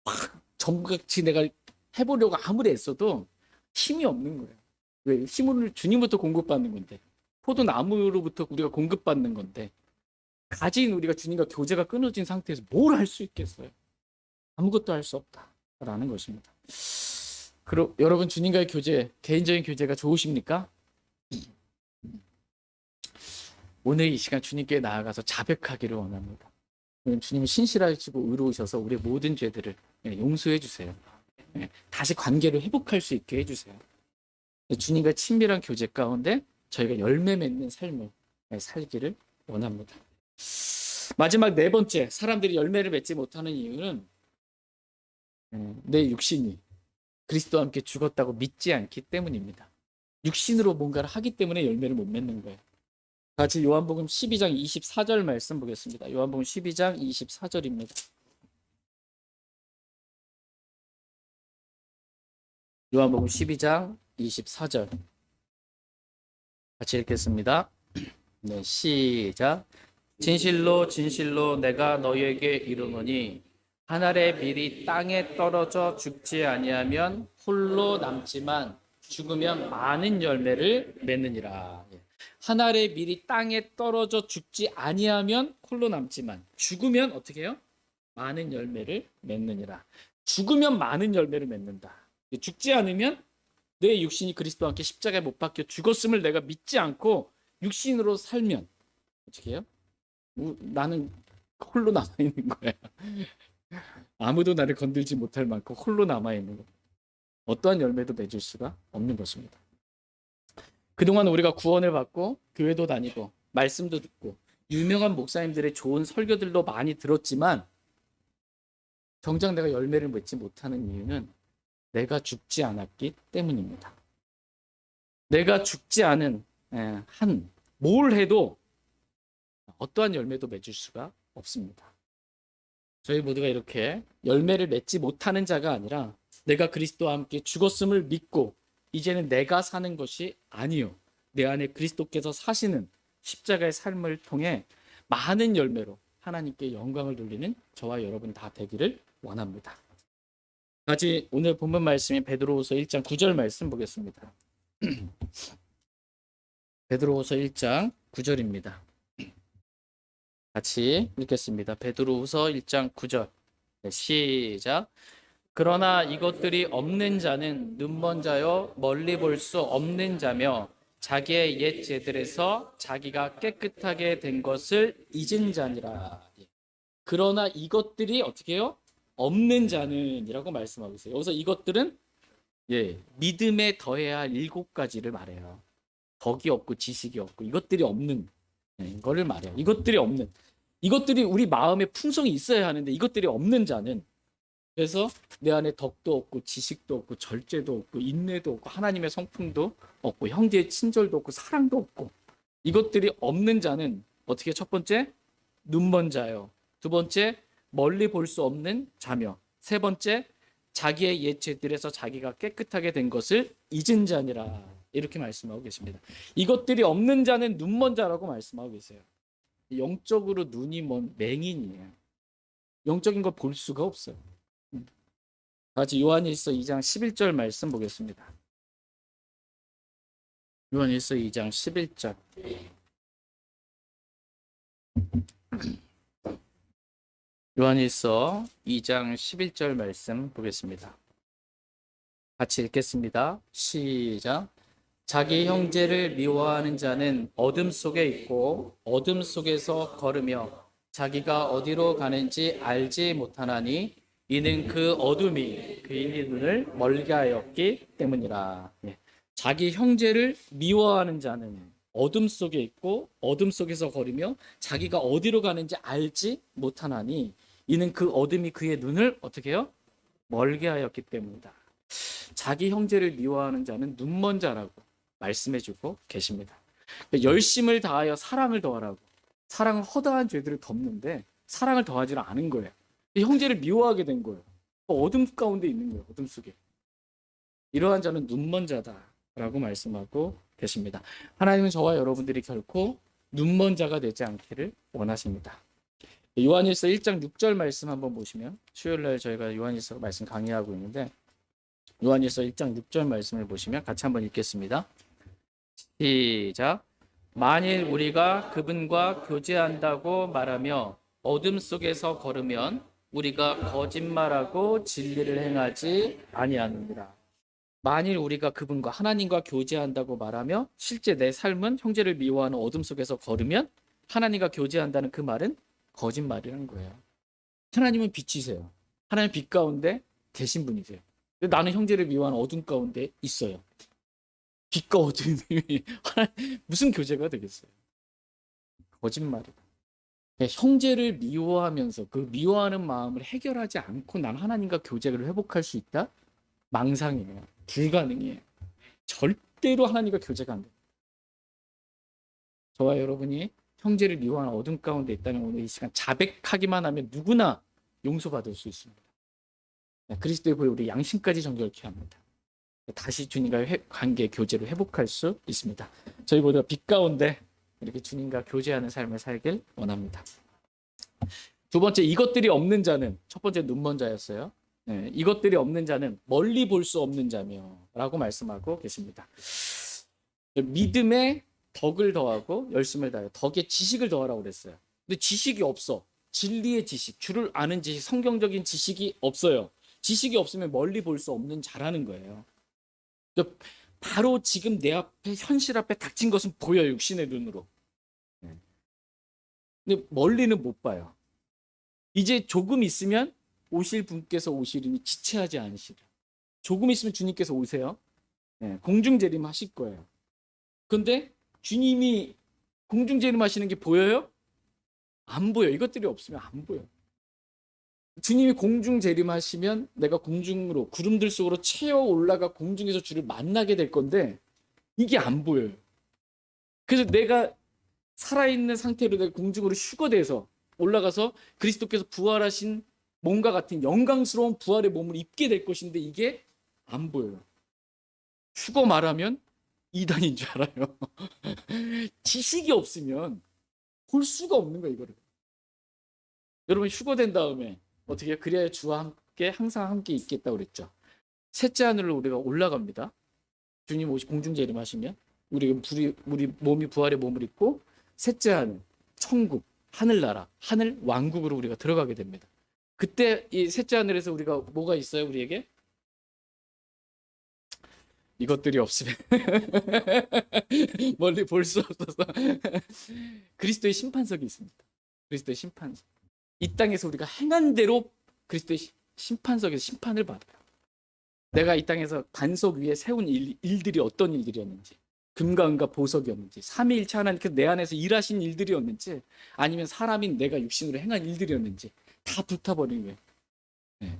막 전같이 내가 해보려고 아무리 애써도 힘이 없는 거예요. 왜? 힘을 주님부터 공급받는 건데, 포도나무로부터 우리가 공급받는 건데, 가진 우리가 주님과 교제가 끊어진 상태에서 뭘 할 수 있겠어요? 아무것도 할 수 없다라는 것입니다. 여러분 주님과의 교제, 개인적인 교제가 좋으십니까? 오늘 이 시간 주님께 나아가서 자백하기를 원합니다. 주님이 신실하시고 의로우셔서 우리의 모든 죄들을 용서해 주세요. 다시 관계를 회복할 수 있게 해주세요. 주님과 친밀한 교제 가운데 저희가 열매 맺는 삶을 살기를 원합니다. 마지막 네 번째, 사람들이 열매를 맺지 못하는 이유는 내 육신이 그리스도와 함께 죽었다고 믿지 않기 때문입니다. 육신으로 뭔가를 하기 때문에 열매를 못 맺는 거예요. 같이 요한복음 12장 24절 말씀 보겠습니다. 요한복음 12장 24절입니다. 요한복음 12장 24절 같이 읽겠습니다. 네, 시작. 진실로 진실로 내가 너희에게 이르노니 한 알의 밀이 땅에 떨어져 죽지 아니하면 홀로 남지만 죽으면 많은 열매를 맺느니라. 한 알의 밀이 땅에 떨어져 죽지 아니하면 홀로 남지만 죽으면 어떻게 해요? 많은 열매를 맺느니라. 죽으면 많은 열매를 맺는다. 죽지 않으면 내 육신이 그리스도와 함께 십자가에 못 박혀 죽었음을 내가 믿지 않고 육신으로 살면 어떻게 해요? 나는 홀로 남아있는 거야. 아무도 나를 건들지 못할 만큼 홀로 남아있는 거야. 어떠한 열매도 맺을 수가 없는 것입니다. 그동안 우리가 구원을 받고 교회도 다니고 말씀도 듣고 유명한 목사님들의 좋은 설교들도 많이 들었지만 정작 내가 열매를 맺지 못하는 이유는 내가 죽지 않았기 때문입니다. 내가 죽지 않은 한 뭘 해도 어떠한 열매도 맺을 수가 없습니다. 저희 모두가 이렇게 열매를 맺지 못하는 자가 아니라 내가 그리스도와 함께 죽었음을 믿고 이제는 내가 사는 것이 아니요 내 안에 그리스도께서 사시는 십자가의 삶을 통해 많은 열매로 하나님께 영광을 돌리는 저와 여러분 다 되기를 원합니다. 같이 오늘 본문 말씀인 베드로후서 1장 9절 말씀 보겠습니다. 베드로후서 1장 9절입니다. 같이 읽겠습니다. 베드로후서 1장 9절. 네, 시작. 그러나 이것들이 없는 자는 눈먼 자요 멀리 볼 수 없는 자며 자기의 옛 죄들에서 자기가 깨끗하게 된 것을 잊은 자니라. 그러나 이것들이 어떻게 해요? 없는 자는이라고 말씀하고 있어요. 여기서 이것들은 믿음에 더해야 할 7가지를 말해요. 덕이 없고 지식이 없고 이것들이 없는 거를 말해요. 이것들이 없는, 이것들이 우리 마음에 풍성이 있어야 하는데 이것들이 없는 자는, 그래서 내 안에 덕도 없고 지식도 없고 절제도 없고 인내도 없고 하나님의 성품도 없고 형제의 친절도 없고 사랑도 없고, 이것들이 없는 자는 어떻게? 첫 번째, 눈먼 자요. 두 번째, 멀리 볼 수 없는 자며, 세 번째, 자기의 옛 죄들에서 자기가 깨끗하게 된 것을 잊은 자니라. 이렇게 말씀하고 계십니다. 이것들이 없는 자는 눈먼 자라고 말씀하고 계세요. 영적으로 눈이 먼 맹인이에요. 영적인 걸 볼 수가 없어요. 같이 요한일서 2장 11절 말씀 보겠습니다. 요한일서 2장 11절. 요한일서 2장 11절 말씀 보겠습니다. 같이 읽겠습니다. 시작. 자기 형제를 미워하는 자는 어둠 속에 있고 어둠 속에서 걸으며 자기가 어디로 가는지 알지 못하나니 이는 그 어둠이 그의 눈을 멀게 하였기 때문이라. 자기 형제를 미워하는 자는 어둠 속에 있고 어둠 속에서 걸으며 자기가 어디로 가는지 알지 못하나니 이는 그 어둠이 그의 눈을 어떻게 해요? 멀게 하였기 때문이다. 자기 형제를 미워하는 자는 눈먼 자라고 말씀해주고 계십니다. 열심을 다하여 사랑을 더하라고. 사랑은 허다한 죄들을 덮는데 사랑을 더하지는 않은 거예요. 형제를 미워하게 된 거예요. 어둠 가운데 있는 거예요. 어둠 속에. 이러한 자는 눈먼 자다라고 말씀하고 계십니다. 하나님은 저와 여러분들이 결코 눈먼 자가 되지 않기를 원하십니다. 요한일서 1장 6절 말씀 한번 보시면, 수요일날 저희가 요한일서 말씀 강의하고 있는데 요한일서 1장 6절 말씀을 보시면 같이 한번 읽겠습니다. 시작. 만일 우리가 그분과 교제한다고 말하며 어둠 속에서 걸으면 우리가 거짓말하고 진리를 행하지 아니하느니라. 만일 우리가 그분과 하나님과 교제한다고 말하며 실제 내 삶은 형제를 미워하는 어둠 속에서 걸으면 하나님과 교제한다는 그 말은 거짓말이라는 거예요. 하나님은 빛이세요. 하나님 빛 가운데 계신 분이세요. 근데 나는 형제를 미워하는 어둠 가운데 있어요. 빛과 어둠이 무슨 교제가 되겠어요? 거짓말이다. 형제를 미워하면서 그 미워하는 마음을 해결하지 않고 난 하나님과 교제를 회복할 수 있다? 망상이에요. 불가능이에요. 절대로 하나님과 교제가 안 돼요. 저와 여러분이 형제를 미워하는 어둠 가운데 있다면 오늘 이 시간 자백하기만 하면 누구나 용서받을 수 있습니다. 그리스도의 보혈 우리 양심까지 정결케 합니다. 다시 주님과 관계 교제를 회복할 수 있습니다. 저희 모두가 빛 가운데 이렇게 주님과 교제하는 삶을 살길 원합니다. 두 번째, 이것들이 없는 자는, 첫 번째 눈먼 자였어요. 이것들이 없는 자는 멀리 볼 수 없는 자며 라고 말씀하고 계십니다. 믿음에 덕을 더하고 열심을 다하여 덕에 지식을 더하라고 그랬어요. 근데 지식이 없어. 진리의 지식, 주를 아는 지식, 성경적인 지식이 없어요. 지식이 없으면 멀리 볼 수 없는 자라는 거예요. 바로 지금 내 앞에, 현실 앞에 닥친 것은 보여요. 육신의 눈으로. 근데 멀리는 못 봐요. 이제 조금 있으면 오실 분께서 오시리니 지체하지 않으시라. 조금 있으면 주님께서 오세요. 공중재림 하실 거예요. 근데 주님이 공중재림 하시는 게 보여요? 안 보여. 이것들이 없으면 안 보여. 주님이 공중재림 하시면 내가 공중으로, 구름들 속으로 채어 올라가 공중에서 주를 만나게 될 건데 이게 안 보여요. 그래서 내가 살아있는 상태로 내가 공중으로 휴거돼서 올라가서 그리스도께서 부활하신 몸과 같은 영광스러운 부활의 몸을 입게 될 것인데 이게 안 보여요. 휴거 말하면 이단인 줄 알아요. 지식이 없으면 볼 수가 없는 거예요, 이거를. 여러분 휴거된 다음에 어떻게 해요? 그래야 주와 함께 항상 함께 있겠다고 그랬죠. 셋째 하늘로 우리가 올라갑니다. 주님 오시 공중재림하시면 우리 몸이 부활의 몸을 입고 셋째 하늘, 천국, 하늘나라, 하늘 왕국으로 우리가 들어가게 됩니다. 그때 이 셋째 하늘에서 우리가 뭐가 있어요? 우리에게 이것들이 없으면 멀리 볼 수 없어서 그리스도의 심판석이 있습니다. 그리스도의 심판석. 이 땅에서 우리가 행한 대로 그리스도의 심판석에서 심판을 받아요. 내가 이 땅에서 반석 위에 세운 일들이 어떤 일들이었는지, 금과 은과 보석이었는지, 삼위일체 하나님께서 내 안에서 일하신 일들이었는지, 아니면 사람인 내가 육신으로 행한 일들이었는지 다 불타버린 거예요. 네.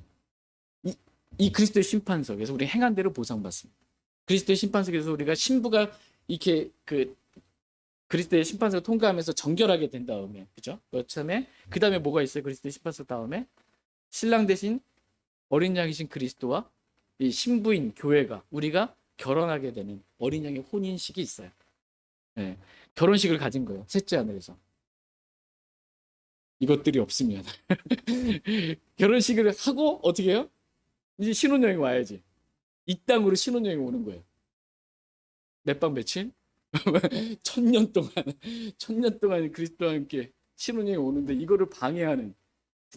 이 그리스도의 심판석에서 우리 행한 대로 보상받습니다. 그리스도의 심판석에서 우리가 신부가 이렇게 그리스도의 심판석을 통과하면서 정결하게 된 다음에, 그죠? 그 다음에 뭐가 있어요? 그리스도의 심판석 다음에 신랑 대신 어린 양이신 그리스도와 이 신부인 교회가, 우리가 결혼하게 되는 어린 양의 혼인식이 있어요. 네. 결혼식을 가진 거예요. 셋째 하늘에서. 이것들이 없으면 결혼식을 하고 어떻게 해요? 이제 신혼여행 와야지. 이 땅으로 신혼여행 오는 거예요. 몇 박 며칠? 1000년 동안 1000년 동안 그리스도와 함께 신혼여행 오는데 이거를 방해하는,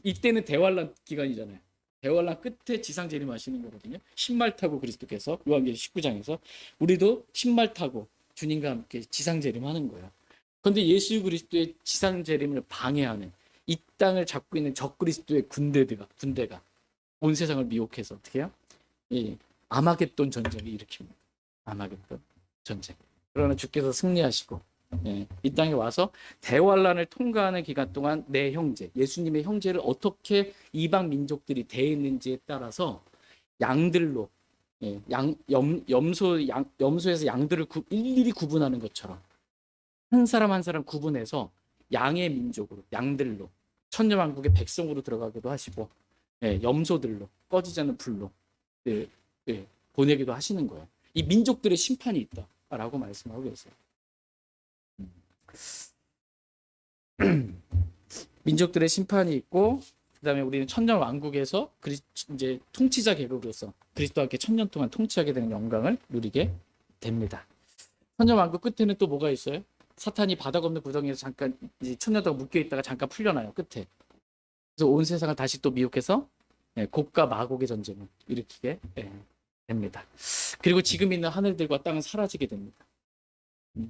이때는 대환란 기간이잖아요. 대환란 끝에 지상 재림하시는 거거든요. 신말 타고 그리스도께서 요한계시록 19장에서 우리도 신말 타고 주님과 함께 지상 재림하는 거예요. 그런데 예수 그리스도의 지상 재림을 방해하는 이 땅을 잡고 있는 적그리스도의 군대가 온 세상을 미혹해서 어떻게 해요? 이 아마겟돈 전쟁을 일으킵니다. 아마겟돈 전쟁. 그러나 주께서 승리하시고, 이 땅에 와서 대환란을 통과하는 기간 동안 내 형제, 예수님의 형제를 어떻게 이방 민족들이 대했는지에 따라서 양들로, 염소에서 양들을 일일이 구분하는 것처럼 한 사람 한 사람 구분해서 양의 민족으로, 양들로, 천녀왕국의 백성으로 들어가기도 하시고, 염소들로, 꺼지지 않는 불로 보내기도 하시는 거예요. 이 민족들의 심판이 있다라고 말씀하고 계세요. 민족들의 심판이 있고, 그다음에 우리는 천년 왕국에서 이제 통치자 계급으로서 그리스도와 함께 1000년 동안 통치하게 되는 영광을 누리게 됩니다. 천년 왕국 끝에는 또 뭐가 있어요? 사탄이 바닥 없는 구덩이에서 잠깐 이제 1000년 동안 묶여 있다가 잠깐 풀려나요, 끝에. 그래서 온 세상을 다시 또 미혹해서 곡과 마곡의 전쟁을 일으키게 됩니다. 그리고 지금 있는 하늘들과 땅은 사라지게 됩니다.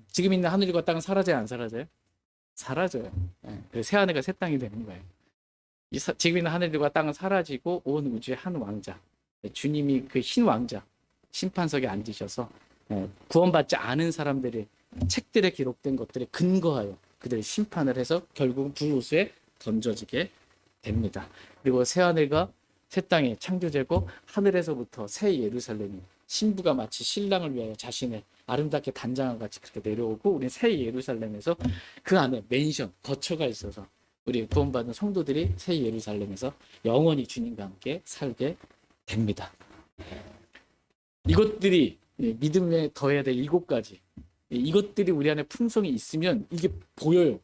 지금 있는 하늘과 땅은 사라져요, 안 사라져요? 사라져요. 그래서 새 하늘과 새 땅이 되는 거예요. 지금 있는 하늘들과 땅은 사라지고 온 우주의 한 왕자, 주님이 그 흰 왕자 심판석에 앉으셔서 구원받지 않은 사람들의 책들에 기록된 것들에 근거하여 그들의 심판을 해서 결국은 불호수에 던져지게 됩니다. 그리고 새 하늘과 새 땅의 창조되고 하늘에서부터 새 예루살렘이 신부가 마치 신랑을 위하여 자신의 아름답게 단장한 같이 그렇게 내려오고, 우리는 새 예루살렘에서 그 안에 맨션, 거처가 있어서 우리 구원받은 성도들이 새 예루살렘에서 영원히 주님과 함께 살게 됩니다. 이것들이 믿음에 더해야 될 7가지, 이것들이 우리 안에 품성이 있으면 이게 보여요.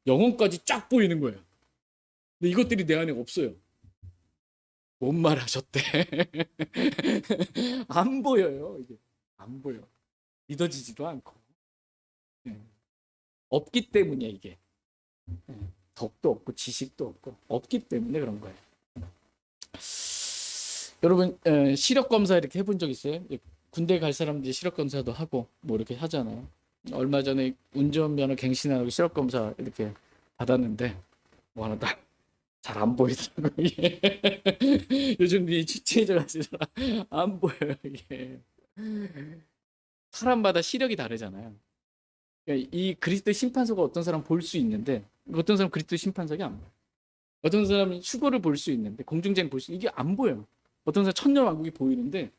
영혼까지 쫙 보이는 거예요. 근데 이것들이 내 안에 없어요. 뭔 말 하셨대? 안 보여요. 이게 안 보여. 믿어지지도 않고. 없기 때문이야 이게. 덕도 없고 지식도 없고 없기 때문에 그런 거예요. 여러분 시력 검사 이렇게 해본 적 있어요? 군대 갈 사람들이 시력 검사도 하고 뭐 이렇게 하잖아요. 얼마 전에 운전면허 갱신하고 시력 검사 이렇게 받았는데 뭐 하나 다 잘 안 보이더라고요. 이게. 요즘 이 취재자 가시더라. 안 보여요 이게. 사람마다 시력이 다르잖아요. 그러니까 이 그리스도의 심판석을 어떤 사람 볼 수 있는데 어떤 사람 그리스도의 심판석이 안 보여요. 어떤 사람은 휴거를 볼 수 있는데 공중쟁이 볼 수, 이게 안 보여요. 어떤 사람 천년 왕국이 보이는데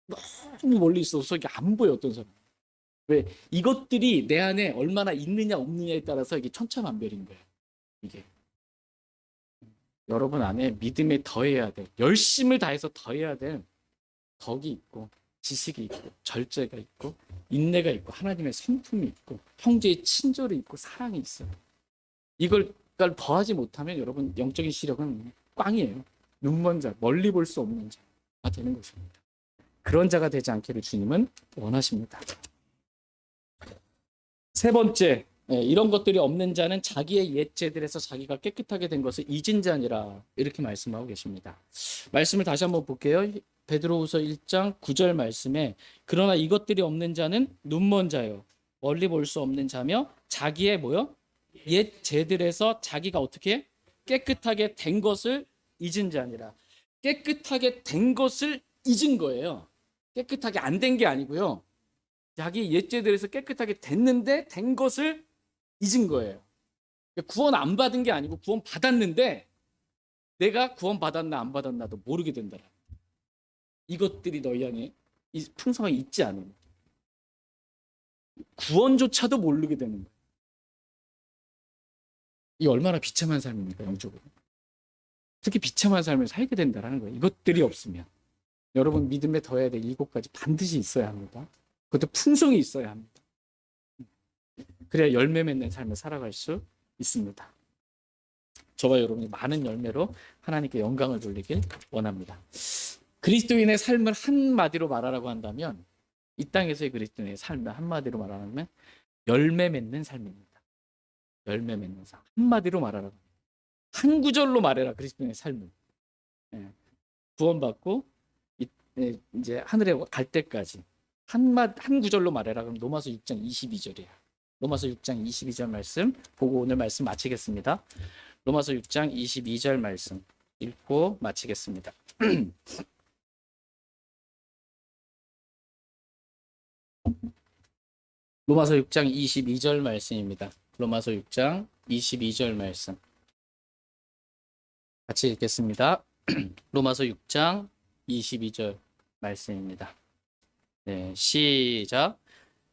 너무 멀리 있어서 이게 안 보여. 어떤 사람. 왜? 이것들이 내 안에 얼마나 있느냐 없느냐에 따라서 이게 천차만별인 거예요. 이게. 여러분 안에 믿음에 더해야 될, 열심을 다해서 더해야 될 덕이 있고 지식이 있고 절제가 있고 인내가 있고 하나님의 성품이 있고 형제의 친절이 있고 사랑이 있어요. 이걸 더하지 못하면 여러분 영적인 시력은 꽝이에요. 눈먼 자, 멀리 볼 수 없는 자가 되는 것입니다. 그런 자가 되지 않기를 주님은 원하십니다. 세 번째, 이런 것들이 없는 자는 자기의 옛 죄들에서 자기가 깨끗하게 된 것을 잊은 자니라 이렇게 말씀하고 계십니다. 말씀을 다시 한번 볼게요. 베드로후서 1장 9절 말씀에 그러나 이것들이 없는 자는 눈먼 자요 멀리 볼 수 없는 자며 자기의 뭐요? 옛 죄들에서 자기가 어떻게 깨끗하게 된 것을 잊은 자니라. 깨끗하게 된 것을 잊은 거예요. 깨끗하게 안 된 게 아니고요. 자기 옛 죄들에서 깨끗하게 됐는데 된 것을 잊은 거예요. 구원 안 받은 게 아니고 구원 받았는데 내가 구원 받았나 안 받았나도 모르게 된다. 이것들이 너희 안에 이 풍성하게 있지 않으면 구원조차도 모르게 되는 거예요. 이 얼마나 비참한 삶입니까, 영적으로. 특히 비참한 삶을 살게 된다는 거예요. 이것들이 없으면. 여러분 믿음에 더해야 될 7가지 반드시 있어야 합니다. 그것도 풍성이 있어야 합니다. 그래야 열매 맺는 삶을 살아갈 수 있습니다. 저와 여러분이 많은 열매로 하나님께 영광을 돌리길 원합니다. 그리스도인의 삶을 한마디로 말하라고 한다면 이 땅에서의 그리스도인의 삶을 한마디로 말하면 열매 맺는 삶입니다. 열매 맺는 삶. 한마디로 말하라고. 한 구절로 말해라 그리스도인의 삶을. 구원받고 이제 하늘에 갈 때까지 한 구절로 말해라. 그럼 로마서 6장 22절이에요. 로마서 6장 22절 말씀 보고 오늘 말씀 마치겠습니다. 로마서 6장 22절 말씀 읽고 마치겠습니다. 로마서 6장 22절 말씀입니다. 로마서 6장 22절 말씀 같이 읽겠습니다. 로마서 6장 22절 말씀입니다. 네, 시작.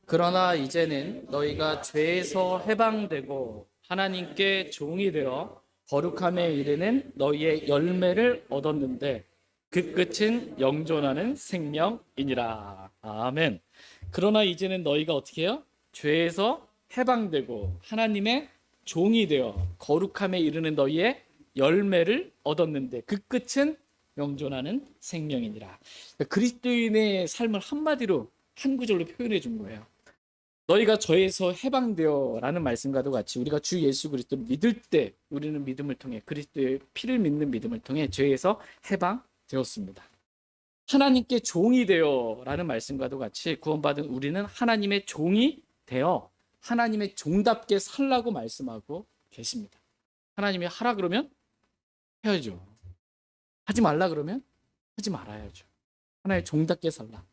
그러나 이제는 너희가 죄에서 해방되고 하나님께 종이 되어 거룩함에 이르는 너희의 열매를 얻었는데 그 끝은 영존하는 생명이니라. 아멘. 그러나 이제는 너희가 어떻게 해요? 죄에서 해방되고 하나님의 종이 되어 거룩함에 이르는 너희의 열매를 얻었는데 그 끝은 영존하는 생명이니라. 그리스도인의 삶을 한마디로 한 구절로 표현해 준 거예요. 너희가 죄에서 해방되어 라는 말씀과도 같이 우리가 주 예수 그리스도를 믿을 때 우리는 믿음을 통해 그리스도의 피를 믿는 믿음을 통해 죄에서 해방되었습니다. 하나님께 종이 되어 라는 말씀과도 같이 구원받은 우리는 하나님의 종이 되어 하나님의 종답게 살라고 말씀하고 계십니다. 하나님이 하라 그러면 해야죠. 하지 말라 그러면 하지 말아야죠. 하나님의 종답게 살라.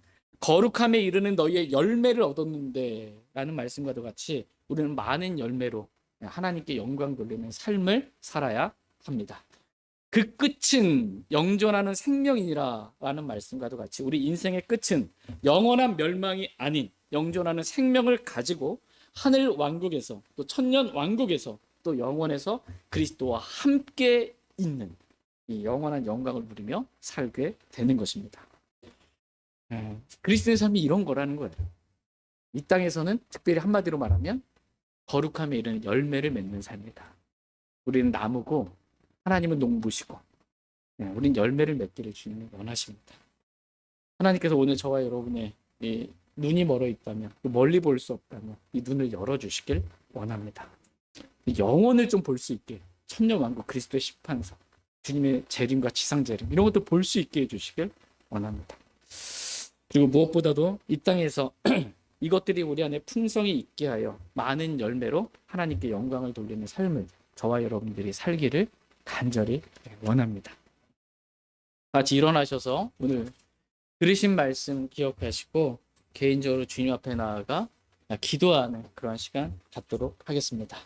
거룩함에 이르는 너희의 열매를 얻었는데 라는 말씀과도 같이 우리는 많은 열매로 하나님께 영광 돌리는 삶을 살아야 합니다. 그 끝은 영존하는 생명이니라 라는 말씀과도 같이 우리 인생의 끝은 영원한 멸망이 아닌 영존하는 생명을 가지고 하늘 왕국에서 또 천년 왕국에서 또 영원에서 그리스도와 함께 있는 이 영원한 영광을 누리며 살게 되는 것입니다. 그리스도의 삶이 이런 거라는 거예요. 이 땅에서는 특별히 한마디로 말하면 거룩함에 이르는 열매를 맺는 삶이다. 우리는 나무고 하나님은 농부시고 우리는 열매를 맺기를 주님이 원하십니다. 하나님께서 오늘 저와 여러분의 이 눈이 멀어 있다면 멀리 볼 수 없다면 이 눈을 열어주시길 원합니다. 영혼을 좀 볼 수 있게 천년왕국 그리스도의 심판서 주님의 재림과 지상재림 이런 것도 볼 수 있게 해주시길 원합니다. 그리고 무엇보다도 이 땅에서 이것들이 우리 안에 풍성이 있게 하여 많은 열매로 하나님께 영광을 돌리는 삶을 저와 여러분들이 살기를 간절히 원합니다. 같이 일어나셔서 오늘 들으신 말씀 기억하시고 개인적으로 주님 앞에 나아가 기도하는 그런 시간 갖도록 하겠습니다.